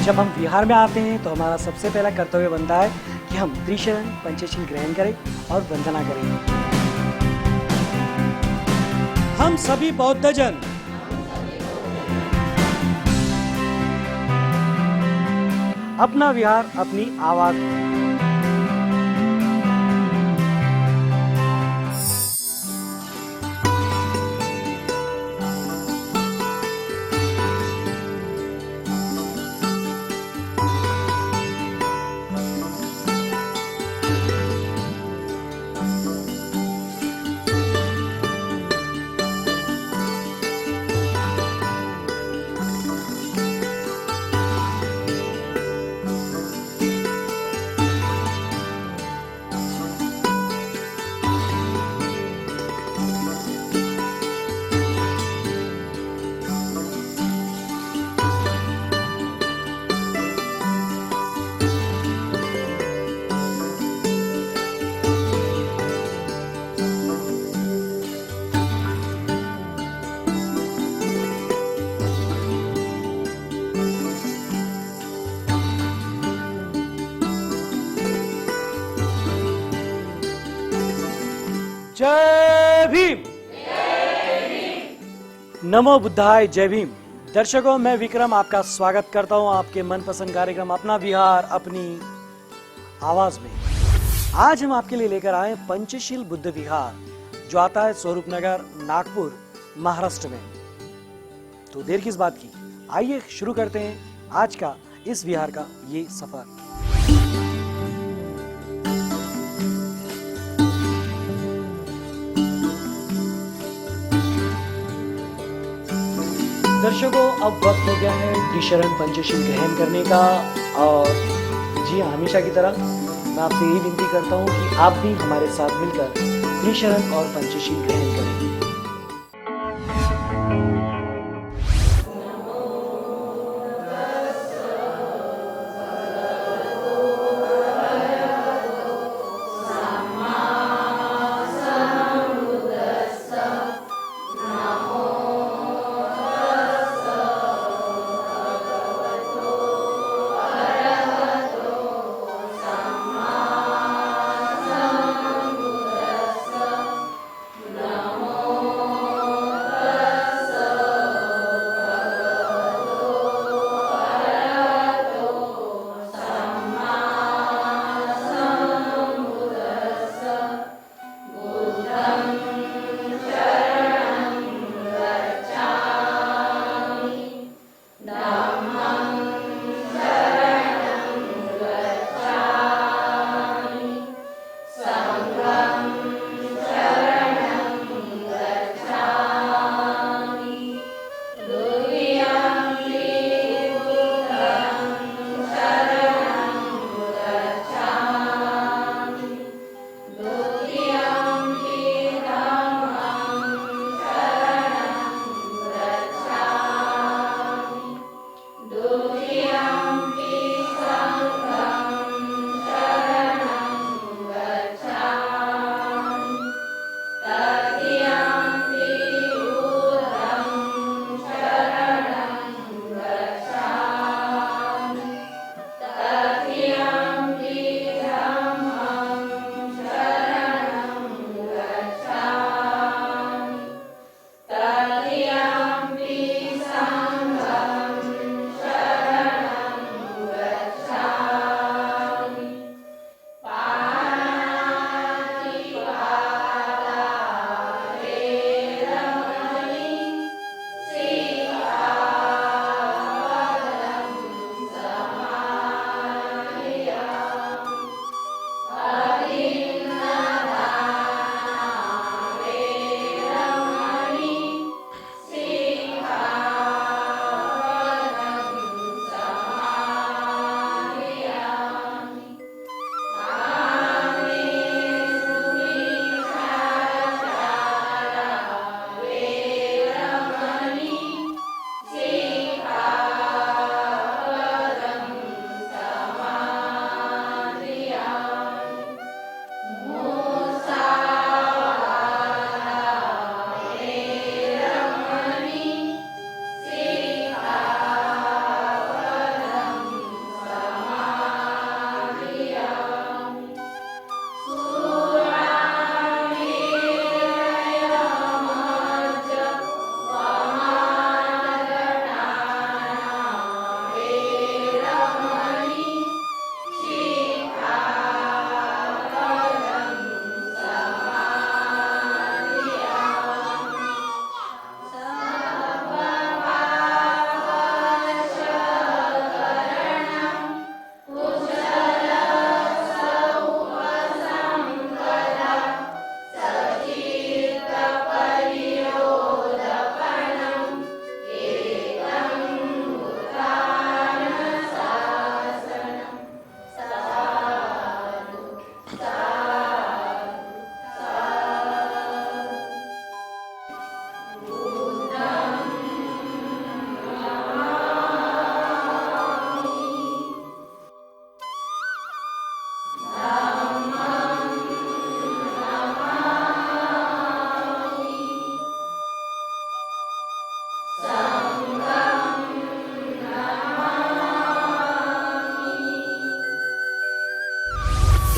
जब हम विहार में आते हैं तो हमारा सबसे पहला कर्तव्य बनता है कि हम त्रिशरण पंचशील ग्रहण करें और वंदना करें। हम सभी बौद्धजन अपना विहार अपनी आवाज जय भीम। नमो बुद्धाय, जय भीम। दर्शकों, मैं विक्रम आपका स्वागत करता हूं आपके मनपसंद कार्यक्रम अपना विहार अपनी आवाज में। आज हम आपके लिए लेकर आए पंचशील बुद्ध विहार, जो आता है स्वरूपनगर, नागपुर, महाराष्ट्र में। तो देर किस बात की, आइए शुरू करते हैं आज का इस विहार का ये सफर। दर्शकों, अब वक्त हो गया है त्रिशरण पंचशील ग्रहण करने का। और जी हाँ, हमेशा की तरह मैं आपसे यही विनती करता हूँ कि आप भी हमारे साथ मिलकर त्रिशरण और पंचशील ग्रहण करें।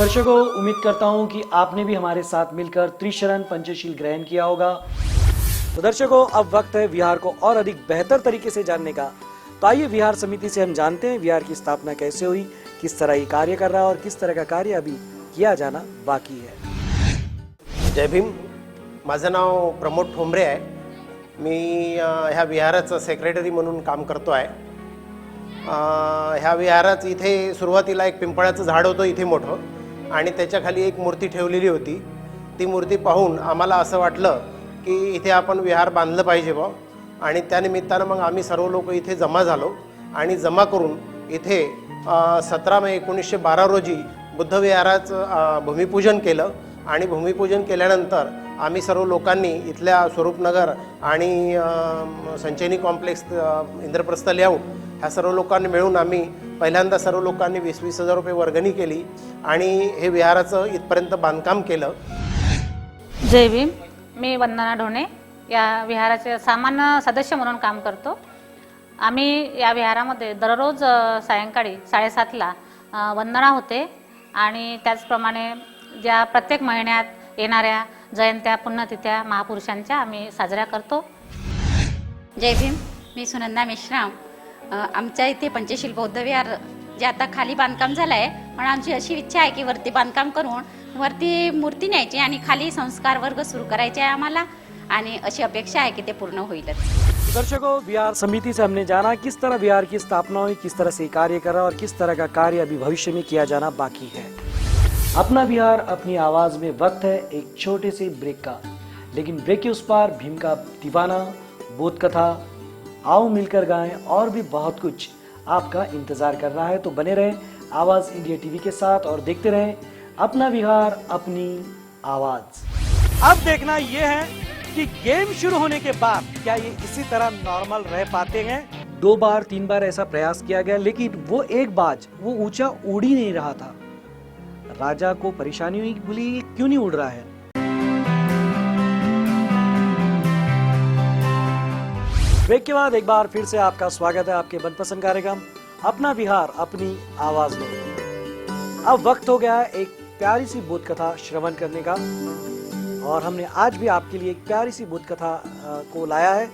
दर्शकों, उम्मीद करता हूं कि आपने भी हमारे साथ मिलकर त्रिशरण पंचशील ग्रहण किया होगा। तो दर्शकों, अब वक्त है विहार को और अधिक बेहतर तरीके से जानने का। तो आइए विहार समिति से हम जानते हैं विहार की स्थापना कैसे हुई, किस तरह ये कार्य कर रहा है और किस तरह का कार्य अभी किया जाना बाकी है। जय भीम. माझं नाव प्रमोद ठोंबरे आहे. मी ह्या विहाराचं सेक्रेटरी म्हणून काम करतो आहे. ह्या विहारात इथे सुरुवातीला एक पिंपळाचं झाड होतं इथे मोठं, आणि त्याच्याखाली एक मूर्ती ठेवलेली होती. ती मूर्ती पाहून आम्हाला असं वाटलं की इथे आपण विहार बांधलं पाहिजे बा, आणि त्यानिमित्तानं मग आम्ही सर्व लोक इथे जमा झालो आणि जमा करून इथे 17 मे 1912 रोजी बुद्ध विहाराचं भूमिपूजन केलं. आणि भूमिपूजन केल्यानंतर आम्ही सर्व लोकांनी इथल्या स्वरूपनगर आणि संचयनी कॉम्प्लेक्स इंद्रप्रस्थ लेआउट ह्या सर्व लोकांनी मिळून आम्ही पहिल्यांदा सर्व लोकांनी 20-20 हजार रुपये वर्गणी केली आणि हे विहाराचं इथपर्यंत बांधकाम केलं. जय भीम. मी वंदना ढोणे या विहाराचे सामान्य सदस्य म्हणून काम करतो. आम्ही या विहारामध्ये दररोज सायंकाळी 7:30ला वंदना होते आणि त्याचप्रमाणे ज्या प्रत्येक महिन्यात येणाऱ्या जयंत्या पुण्यतिथ्या महापुरुषांच्या आम्ही साजऱ्या करतो. जय भीम. मी सुनंदा मेश्राम. आमच्या इथे पंचशील बौद्ध विहार जे आता खाली बांधकाम झालं आहे, पण आमची अशी इच्छा आहे की वरती बांधकाम करून वरती मूर्ती न्यायची आणि खाली संस्कार वर्ग सुरू करायचे आहे आम्हाला, आणि अशी अपेक्षा है कि ते पूर्ण होईलच. दर्शकों, विहार समिति से हमने जाना किस तरह विहार की स्थापना हुई, किस तरह से कार्य कर रहा है और किस तरह का कार्य अभी भविष्य में किया जाना बाकी है. अपना विहार अपनी आवाज में वक्त है एक छोटे से ब्रेक का, लेकिन ब्रेक के उस पार भीम का दीवाना, बोध कथा, आओ मिलकर गाएं और भी बहुत कुछ आपका इंतजार कर रहा है. तो बने रहें आवाज इंडिया टीवी के साथ और देखते रहें अपना विहार अपनी आवाज. अब देखना यह है कि गेम शुरू होने के बाद क्या ये इसी तरह नॉर्मल रह पाते हैं. 2 बार 3 बार ऐसा प्रयास किया गया, लेकिन वो एक बाज वो ऊंचा उड़ ही नहीं रहा था. राजा को परेशानी हुई, बोली ये क्यों नहीं उड़ रहा है. ब्रेक के बाद एक बार फिर से आपका स्वागत है आपके मनपसंद कार्यक्रम अपना विहार अपनी आवाज में. अब वक्त हो गया है एक प्यारी सी बोध कथा श्रवण करने का, और हमने आज भी आपके लिए एक प्यारी सी बोध कथा को लाया है.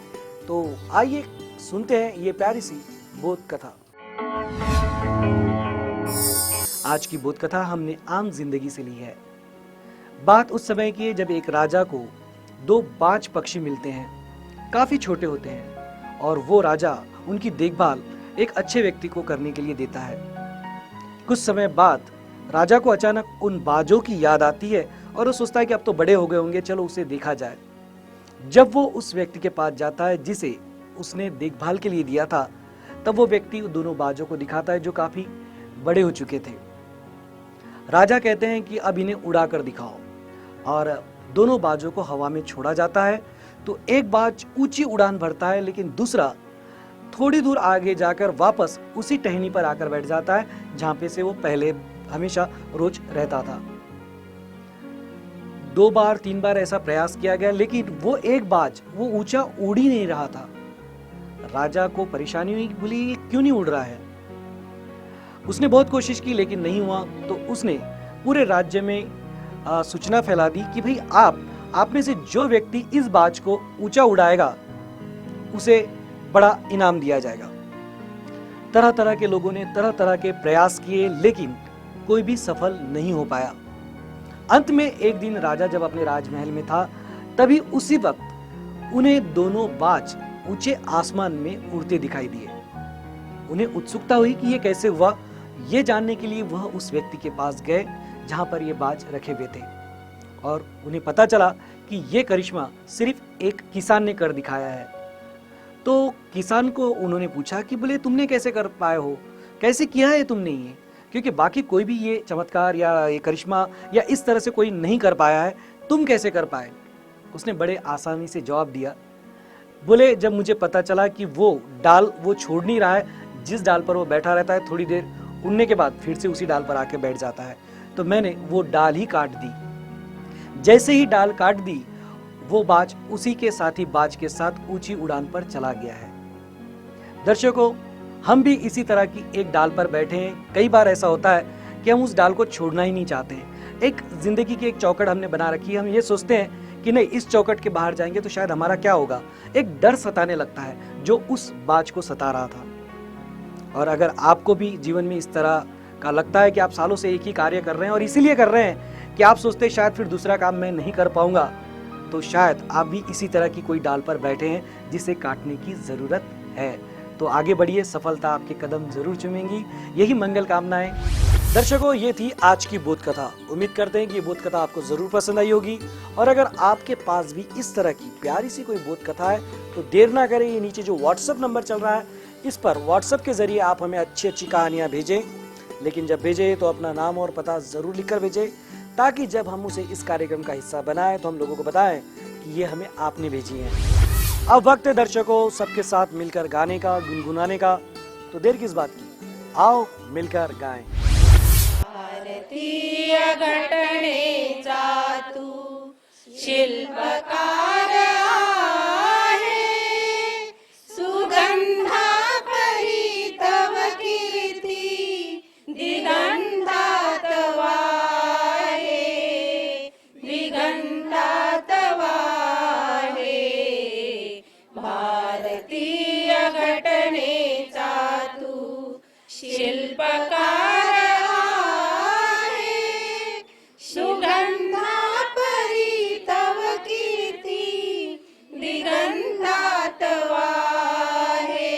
तो आइए सुनते हैं ये प्यारी सी बोध कथा. आज की बोध कथा हमने आम जिंदगी से ली है. बात उस समय की है जब एक राजा को 2 बाज पक्षी मिलते हैं. काफी छोटे होते हैं और वो राजा उनकी देखभाल एक अच्छे व्यक्ति को करने के लिए देता है. कुछ समय बाद राजा को अचानक उन बाजों की याद आती है और वो सोचता है कि अब तो बड़े हो गए होंगे, चलो उसे देखा जाए. जब वो उस व्यक्ति के पास जाता है जिसे उसने देखभाल के लिए दिया था, तब वो व्यक्ति दोनों बाजों को दिखाता है जो काफी बड़े हो चुके थे. राजा कहते हैं कि अब इन्हें उड़ा कर दिखाओ, और दोनों बाजों को हवा में छोड़ा जाता है. तो एक बाज ऊंची उड़ान भरता है, लेकिन दूसरा थोड़ी दूर आगे जाकर वापस उसी टहनी पर आकर बैठ जाता है जहां पे से वो पहले हमेशा रोज रहता था. 2 बार 3 बार ऐसा प्रयास किया गया, लेकिन वो एक बाज वो ऊंचा उड़ ही नहीं रहा था. राजा को परेशानी हुई, बोली ये क्यों नहीं उड़ रहा है. उसने बहुत कोशिश की लेकिन नहीं हुआ. तो उसने पूरे राज्य में सूचना फैला दी कि भाई आप में से जो व्यक्ति इस बाज को ऊंचा उड़ाएगा उसे बड़ा इनाम दिया जाएगा. तरह तरह के लोगों ने तरह तरह के प्रयास किए, लेकिन कोई भी सफल नहीं हो पाया. अंत में एक दिन राजा जब अपने राजमहल में था, तभी उसी वक्त उन्हें दोनों बाज ऊंचे आसमान में उड़ते दिखाई दिए. उन्हें उत्सुकता हुई कि ये कैसे हुआ. ये जानने के लिए वह उस व्यक्ति के पास गए जहां पर ये बाज रखे हुए थे, और उन्हें पता चला कि ये करिश्मा सिर्फ एक किसान ने कर दिखाया है. तो किसान को उन्होंने पूछा कि बोले तुमने कैसे कर पाए हो, कैसे किया है तुमने ये, क्योंकि बाकी कोई भी ये चमत्कार या ये करिश्मा या इस तरह से कोई नहीं कर पाया है, तुम कैसे कर पाए. उसने बड़े आसानी से जवाब दिया. बोले जब मुझे पता चला कि वो डाल वो छोड़ नहीं रहा है, जिस डाल पर वो बैठा रहता है थोड़ी देर उड़ने के बाद फिर से उसी डाल पर आके बैठ जाता है, तो मैंने वो डाल ही काट दी. जैसे ही डाल काट दी, वो बाज उसी के साथी बाज के साथ ऊंची उड़ान पर चला गया है. दर्शकों, हम भी इसी तरह की एक डाल पर बैठे हैं. कई बार ऐसा होता है कि हम उस डाल को छोड़ना ही नहीं चाहते हैं। एक जिंदगी की एक चौकट हमने बना रखी है, हम ये सोचते हैं कि नहीं इस चौकट के बाहर जाएंगे तो शायद हमारा क्या होगा। एक डर सताने लगता है जो उस बाज को सता रहा था। और अगर आपको भी जीवन में इस तरह का लगता है कि आप सालों से एक ही कार्य कर रहे हैं और इसीलिए कर रहे हैं कि आप सोचते हैं शायद फिर दूसरा काम मैं नहीं कर पाऊंगा, तो शायद आप भी इसी तरह की कोई डाल पर बैठे हैं जिसे काटने की जरूरत है। तो आगे बढ़िए, सफलता आपके कदम जरूर चूमेंगी, यही मंगल कामनाएं। दर्शकों, ये थी आज की बोध कथा। उम्मीद करते हैं कि ये बोध कथा आपको जरूर पसंद आई होगी। और अगर आपके पास भी इस तरह की प्यारी सी कोई बोध कथा है तो देर ना करें, ये नीचे जो व्हाट्सएप नंबर चल रहा है इस पर व्हाट्सएप के जरिए आप हमें अच्छी अच्छी कहानियां भेजें। लेकिन जब भेजें तो अपना नाम और पता जरूर लिखकर भेजें, ताकि जब हम उसे इस कार्यक्रम का हिस्सा बनाएं तो हम लोगों को बताएं कि ये हमें आपने भेजी है। अब वक्त है दर्शकों सबके साथ मिलकर गाने का, गुनगुनाने का। तो देर किस बात की, आओ मिलकर गाएं। भारतीय घटनेचा तू शिल्पकार आहे, सुगंधा परी तव कीर्ती दिगंधात वाहे, दिगंधात वाहे। भारतीय घटनेचा तू शिल्पकार दिगंधात वाहे,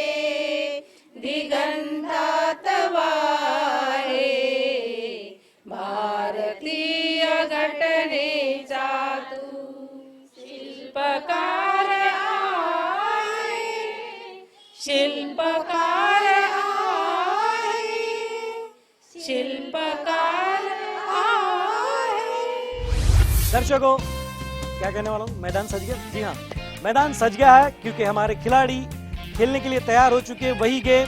दिगंधात वाहे। भारतीय घटनेचा तू शिल्पकार आहे, शिल्पकार आहे, शिल्पकार आहे। दर्शकों, क्या कहने वाला हूँ, मैदान सज गया। जी हाँ, मैदान सज गया है क्योंकि हमारे खिलाड़ी खेलने के लिए तैयार हो चुके हैं। वही गेम,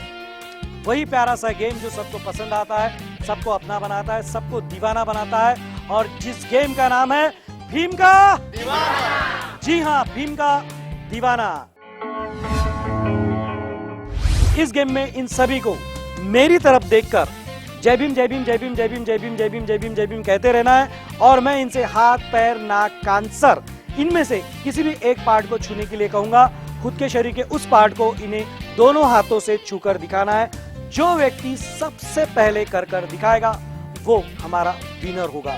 वही प्यारा सा गेम जो सबको पसंद आता है, सबको अपना बनाता है, सबको दीवाना बनाता है, और जिस गेम का नाम है भीम का दीवाना। जी हाँ, भीम का दीवाना। इस गेम में इन सभी को मेरी तरफ देखकर जय भीम जय भीम जय भीम जय भीम जय भीम जय भीम जय भीम जय भीम कहते रहना है, और मैं इनसे हाथ, पैर, नाक, कान, सर इनमें से किसी भी एक पार्ट को छूने के लिए कहूंगा। खुद के शरीर के उस पार्ट को इन्हें दोनों हाथों से छूकर दिखाना है। जो व्यक्ति सबसे पहले कर कर दिखाएगा वो हमारा विनर होगा।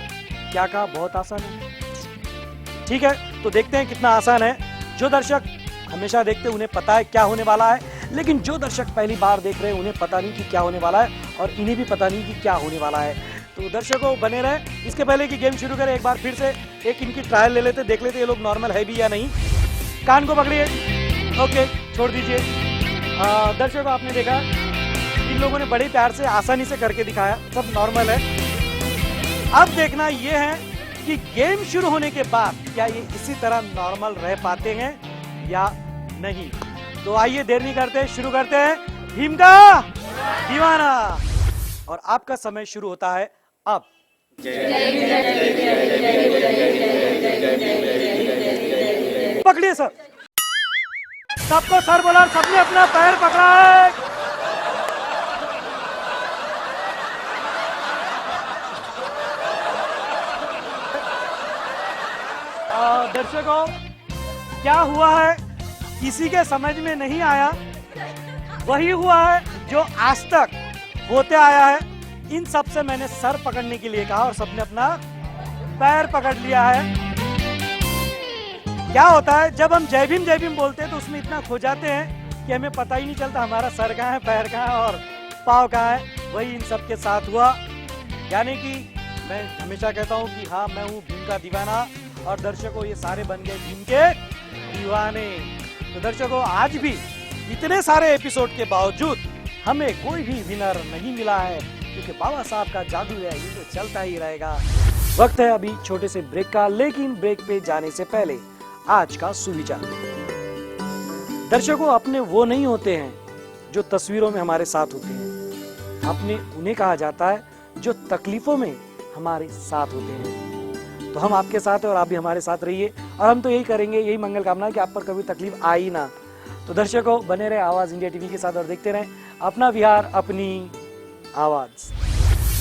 क्या कहा, बहुत आसान है? ठीक है, तो देखते हैं कितना आसान है। जो दर्शक हमेशा देखते हैं उन्हें पता है क्या होने वाला है, लेकिन जो दर्शक पहली बार देख रहे हैं उन्हें पता नहीं कि क्या होने वाला है, और इन्हें भी पता नहीं कि क्या होने वाला है। तो दर्शकों बने रहे। इसके पहले कि गेम शुरू करें एक बार फिर से एक इनकी ट्रायल ले लेते, देख लेते ये लोग नॉर्मल है भी या नहीं। कान को पकड़िए, ओके, छोड़ दीजिए। दर्शकों, आपने देखा इन लोगों ने बड़े प्यार से आसानी से करके दिखाया, सब नॉर्मल है। अब देखना ये है कि गेम शुरू होने के बाद क्या ये इसी तरह नॉर्मल रह पाते हैं या नहीं। तो आइए देर नहीं करते, शुरू करते हैं भीम का दीवाना। और आपका समय शुरू होता है अब। पकड़िए सर, सबको सर बोला, सबने अपना पैर पकड़ा है। दर्शकों, क्या हुआ है किसी के समझ में नहीं आया। वही हुआ है जो आज तक होते आया है। इन सब से मैंने सर पकड़ने के लिए कहा और सबने अपना पैर पकड़ लिया है। क्या होता है जब हम जय भीम बोलते हैं तो उसमें इतना खो जाते हैं कि हमें पता ही नहीं चलता हमारा सर कहाँ है, पैर कहाँ है और पाँव कहाँ है। वही इन सब के साथ हुआ। यानी कि मैं हमेशा कहता हूँ कि हाँ, मैं हूँ भीम का दीवाना, और दर्शकों ये सारे बन गए भीम के दीवाने। तो दर्शकों, आज भी इतने सारे एपिसोड के बावजूद हमें कोई भी विनर नहीं मिला है, क्योंकि बाबा साहब का जादू है, ये तो चलता ही रहेगा। वक्त है अभी छोटे से ब्रेक का, लेकिन ब्रेक पे जाने से पहले आज का सुविचार। दर्शकों, अपने वो नहीं होते हैं जो तस्वीरों में हमारे साथ होते हैं, अपने उन्हें कहा जाता है जो तकलीफों में हमारे साथ होते हैं। तो हम आपके साथ हैं और आप भी हमारे साथ रहिए, और हम तो यही करेंगे, यही मंगल कामना है कि आप पर कभी तकलीफ आई ना। तो दर्शकों, बने रहे आवाज इंडिया टीवी के साथ और देखते रहें अपना बिहार अपनी आवाज।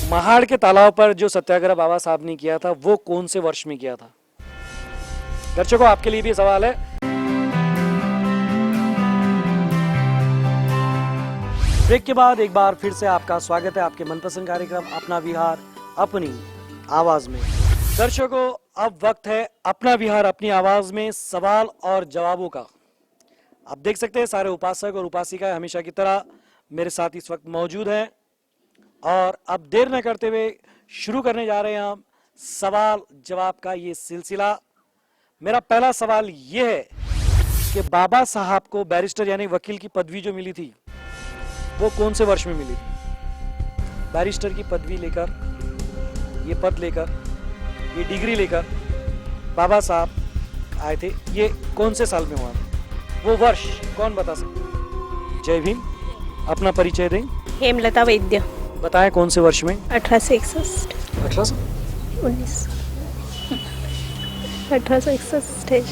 महाड़ के तालाब पर जो सत्याग्रह बाबा साहब ने किया था वो कौन से वर्ष में किया था? दर्शकों, आपके लिए भी सवाल है। ब्रेक के बाद एक बार फिर से आपका स्वागत है आपके मनपसंद कार्यक्रम अपना विहार अपनी आवाज में। दर्शकों, अब वक्त है अपना विहार अपनी आवाज में सवाल और जवाबों का। आप देख सकते हैं सारे उपासक और उपासिकाएं हमेशा की तरह मेरे साथ इस वक्त मौजूद हैं और अब देर न करते हुए शुरू करने जा रहे हैं हम सवाल जवाब का ये सिलसिला। मेरा पहला सवाल ये है कि बाबा साहब को बैरिस्टर यानी वकील की पदवी जो मिली थी वो कौन से वर्ष में मिली थी? बैरिस्टर की पदवी लेकर, ये पद लेकर, ये डिग्री लेकर बाबा साहब आए थे, ये कौन से साल में हुआ था? वो वर्ष कौन बता सकते? जय भीम। अपना परिचय दें। हेमलता वैद्य। बताएं कौन से वर्ष में? 1861। 1861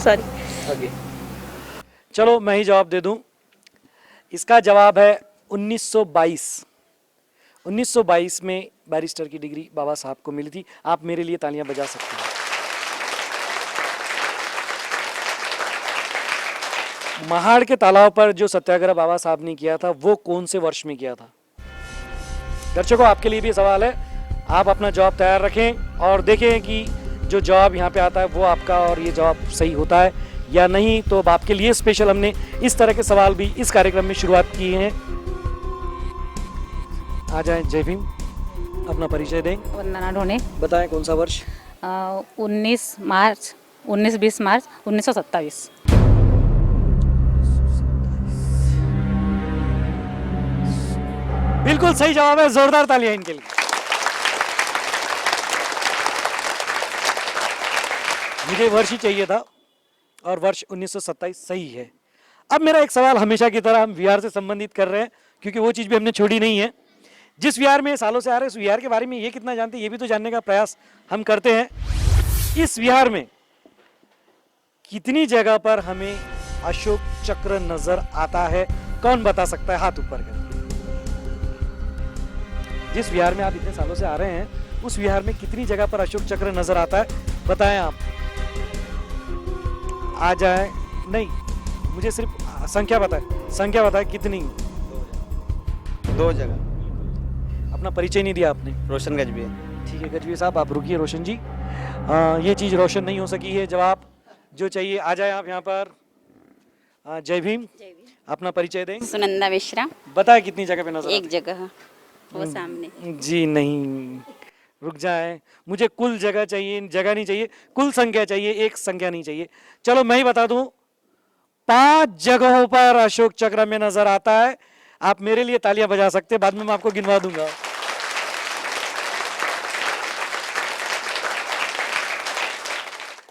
सॉरी। आगे चलो मैं ही जवाब दे दूं। इसका जवाब है 1922। 1922 में बैरिस्टर की डिग्री बाबा साहब को मिली थी। आप मेरे लिए तालियां बजा सकते हैं। महाड़ के तालाब पर जो सत्याग्रह बाबा साहब ने किया था वो कौन से वर्ष में किया था? दर्शकों, आपके लिए भी सवाल है। आप अपना जवाब तैयार रखें और देखें कि जो जवाब यहाँ पे आता है वो आपका और ये जवाब सही होता है या नहीं। तो अब आपके लिए स्पेशल हमने इस तरह के सवाल भी इस कार्यक्रम में शुरुआत की है। आ जाएं। जय भीम। अपना परिचय दें। वंदना ढोणे। बताएं कौन सा वर्ष? 19 मार्च 19-20 मार्च 1927। बिल्कुल सही जवाब है। जोरदार तालियां इनके लिए। मुझे वर्ष ही चाहिए था और वर्ष 1927 सही है। अब मेरा एक सवाल हमेशा की तरह हम विहार से संबंधित कर रहे हैं क्योंकि वो चीज़ भी हमने छोड़ी नहीं है। जिस विहार में सालों से आ रहे हैं उस विहार के बारे में ये कितना जानते हैं ये भी तो जानने का प्रयास हम करते हैं। इस विहार में कितनी जगह पर हमें अशोक चक्र नजर आता है? कौन बता सकता है? हाथ ऊपर कर। जिस विहार में आप इतने सालों से आ रहे हैं उस विहार में कितनी जगह पर अशोक चक्र नजर आता है? बताएं आप। आ जाए। नहीं, मुझे सिर्फ संख्या बताएं। संख्या बताएं कितनी? 2 जगह। अपना परिचय नहीं दिया आपने। रोशन गजबी। ठीक है गजबी साहब, आप रुकिए। रोशन जी, ये चीज रोशन नहीं हो सकी है। जवाब जो चाहिए आ जाए आप यहाँ पर। जय भीम। अपना परिचय दें। सुनंदा मिश्रा। बताए कितनी जगह पे नजर एक जगह वो सामने। जी नहीं, रुक जाए। मुझे कुल जगह चाहिए, जगह नहीं चाहिए, कुल संख्या चाहिए, एक संख्या नहीं चाहिए। चलो मैं ही बता दूं, 5 जगहों पर अशोक चक्र में नजर आता है। आप मेरे लिए तालियां बजा सकते हैं, बाद में मैं आपको गिनवा दूंगा।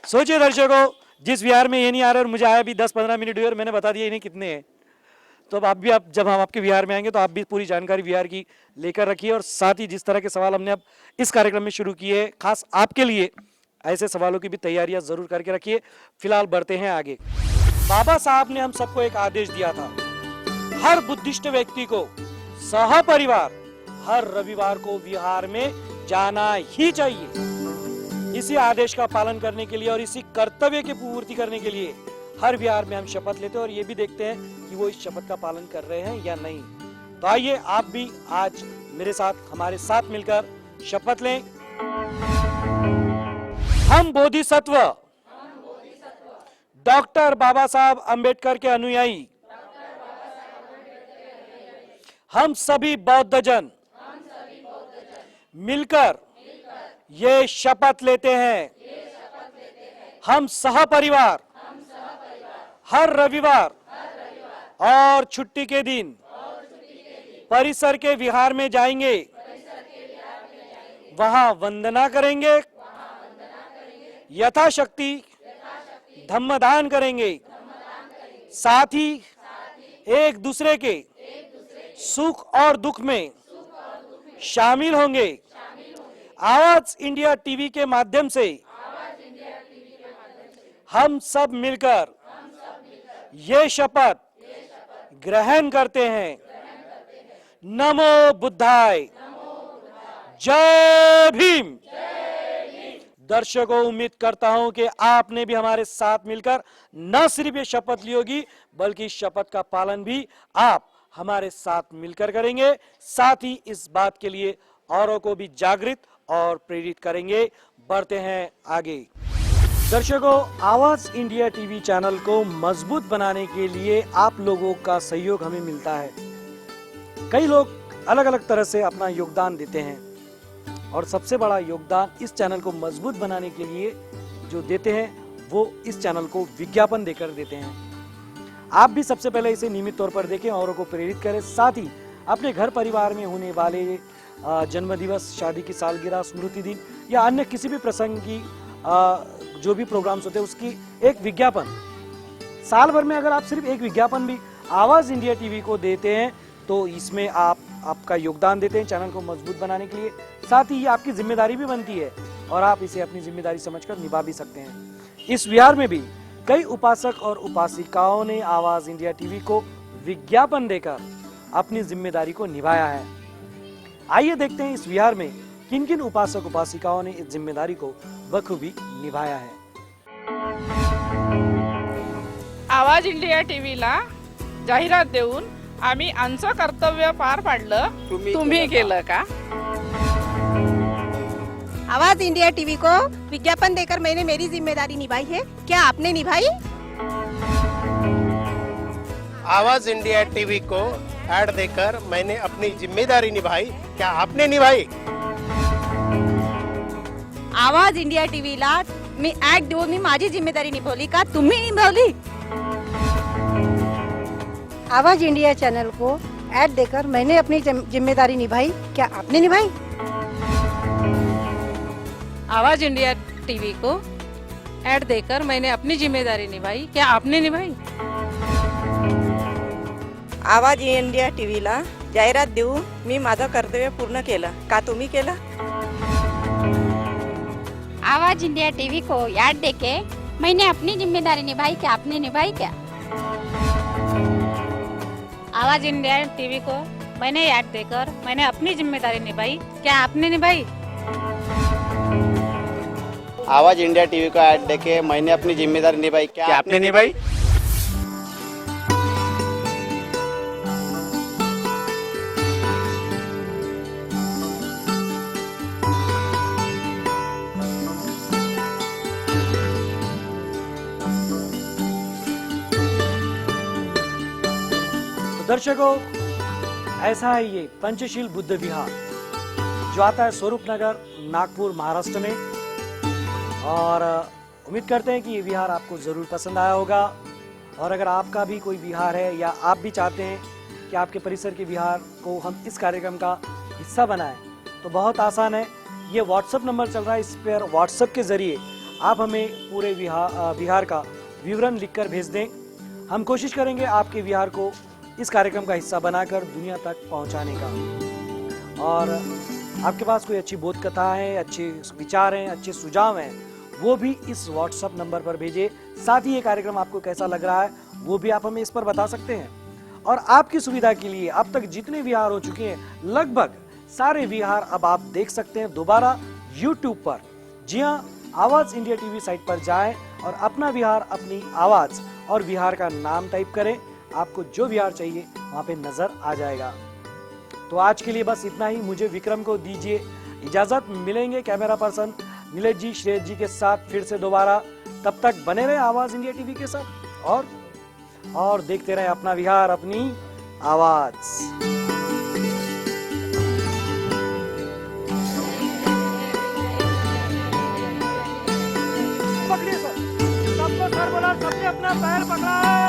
सोचिए दर्शकों, जिस विहार में ये नहीं आ रहा और मुझे आया भी 10-15 मिनट हुए और मैंने बता दिया इन्हें कितने हैं। तो अब आप भी, आप जब हम आपके विहार में आएंगे तो आप भी पूरी जानकारी विहार की लेकर रखिए और साथ ही जिस तरह के सवाल हमने अब इस कार्यक्रम में शुरू किए खास आपके लिए, ऐसे सवालों की भी तैयारियां जरूर करके रखिए। फिलहाल बढ़ते हैं आगे। बाबा साहब ने हम सबको एक आदेश दिया था, हर बुद्धिस्ट व्यक्ति को सहपरिवार हर रविवार को विहार में जाना ही चाहिए। इसी आदेश का पालन करने के लिए और इसी कर्तव्य की पूर्ति करने के लिए हर विहार में हम शपथ लेते हैं और ये भी देखते हैं कि वो इस शपथ का पालन कर रहे हैं या नहीं। तो आइए आप भी आज मेरे साथ, हमारे साथ मिलकर शपथ लें। हम बोधिसत्व डॉक्टर बाबा साहब अंबेडकर के अनुयायी, हम सभी बौद्ध जन मिलकर ये शपथ लेते हैं, हम सहपरिवार हर रविवार और छुट्टी के दिन परिसर के विहार में जाएंगे, वहां वंदना करेंगे, यथाशक्ति धम्मदान करेंगे, साथ ही एक दूसरे के सुख और दुख में शामिल होंगे। आवाज इंडिया टीवी के माध्यम से हम सब मिलकर ये शपथ ग्रहण करते हैं। नमो बुद्धाय। जय भीम। दर्शकों, उम्मीद करता हूं कि आपने भी हमारे साथ मिलकर न सिर्फ ये शपथ ली होगी, बल्कि शपथ का पालन भी आप हमारे साथ मिलकर करेंगे। साथ ही इस बात के लिए औरों को भी जागृत और प्रेरित करेंगे। बढ़ते हैं आगे। दर्शकों, आवाज इंडिया टीवी चैनल को मजबूत बनाने के लिए आप लोगों का सहयोग हमें मिलता है। कई लोग अलग अलग तरह से अपना योगदान देते हैं और सबसे बड़ा योगदान इस चैनल को मजबूत बनाने के लिए जो देते हैं वो इस चैनल को विज्ञापन देकर देते हैं। आप भी सबसे पहले इसे नियमित तौर पर देखें, औरों को प्रेरित करें। साथ ही अपने घर परिवार में होने वाले जन्म दिवस, शादी की सालगिरह, स्मृति दिन या अन्य किसी भी प्रसंग की जो भी प्रोग्राम्स होते हैं उसकी एक विज्ञापन, साल भर में अगर आप सिर्फ एक विज्ञापन भी आवाज इंडिया टीवी को देते हैं तो इसमें आपका योगदान देते हैं चैनल को मजबूत बनाने के लिए। साथ ही ये आपकी जिम्मेदारी भी बनती है और आप इसे अपनी जिम्मेदारी समझकर निभा भी सकते हैं। इस विहार में भी कई उपासक और उपासिकाओं ने आवाज इंडिया टीवी को विज्ञापन देकर अपनी जिम्मेदारी को निभाया है। आइए देखते हैं इस विहार में किन किन उपासक उपासिकाओं ने इस जिम्मेदारी को बखूबी निभाया है। आवाज इंडिया टीव्हीला जाहिरात देऊन आम्ही आमचं कर्तव्य पार पाडलं, तुम्ही केलं का? आवाज इंडिया टीवी को विज्ञापन देकर मैंने मेरी जिम्मेदारी निभाई है, क्या आपने निभाई? आवाज इंडिया टीवी को ऐड देकर मैंने अपनी जिम्मेदारी निभाई, क्या आपने निभाई? आवाज इंडिया टीव्हीला मी ऍड देऊन मी माझी जिम्मेदारी निभावली का तुम्ही निभावली? आवाज इंडिया चैनल को ऐड देकर मैंने अपनी जिम्मेदारी निभाई, क्या आपने निभाई? आवाज इंडिया टीवी को ऐड देकर मैंने अपनी जिम्मेदारी निभाई, क्या आपने निभाई? आवाज इंडिया टीव्हीला जाहिरात देऊन मी माझं कर्तव्य पूर्ण केलं, का तुम्ही केलं? आवाज इंडिया टीवी को याद देके मैंने अपनी जिम्मेदारी निभाई, क्या आपने निभाई क्या? आवाज इंडिया टीवी को मैंने याद देकर मैंने अपनी जिम्मेदारी निभाई, क्या आपने निभाई? आवाज इंडिया टीवी को ऐड देके मैंने अपनी जिम्मेदारी निभाई, क्या आपने निभाई? दर्शकों, ऐसा है ये पंचशील बुद्ध विहार जो आता है स्वरूप नगर, नागपुर, महाराष्ट्र में। और उम्मीद करते हैं कि ये विहार आपको जरूर पसंद आया होगा। और अगर आपका भी कोई विहार है या आप भी चाहते हैं कि आपके परिसर के विहार को हम इस कार्यक्रम का हिस्सा बनाएं, तो बहुत आसान है। ये व्हाट्सएप नंबर चल रहा है, इस पर व्हाट्सएप के जरिए आप हमें पूरे विहार का विवरण लिखकर भेज दें। हम कोशिश करेंगे आपके विहार को इस कार्यक्रम का हिस्सा बनाकर दुनिया तक पहुंचाने का। और आपके पास कोई अच्छी बोध कथा है, अच्छे विचार हैं, अच्छे सुझाव हैं, वो भी इस व्हाट्सएप नंबर पर भेजिए। साथ ही ये कार्यक्रम आपको कैसा लग रहा है वो भी आप हमें इस पर बता सकते हैं। और आपकी सुविधा के लिए अब तक जितने विहार हो चुके हैं, लगभग सारे विहार अब आप देख सकते हैं दोबारा यूट्यूब पर। जी हाँ, आवाज इंडिया टीवी साइट पर जाएं और अपना विहार, अपनी आवाज और विहार का नाम टाइप करें। आपको जो विहार चाहिए वहां पे नजर आ जाएगा। तो आज के लिए बस इतना ही। मुझे विक्रम को दीजिए इजाजत। मिलेंगे कैमरा पर्सन नीलेश जी, श्रेयस जी के साथ फिर से दोबारा। तब तक बने रहे आवाज इंडिया टीवी के साथ और देखते रहे अपना विहार, अपनी आवाज। पकड़िए सर, सबको सर बोला, सबने अपना पैर पकड़ा है।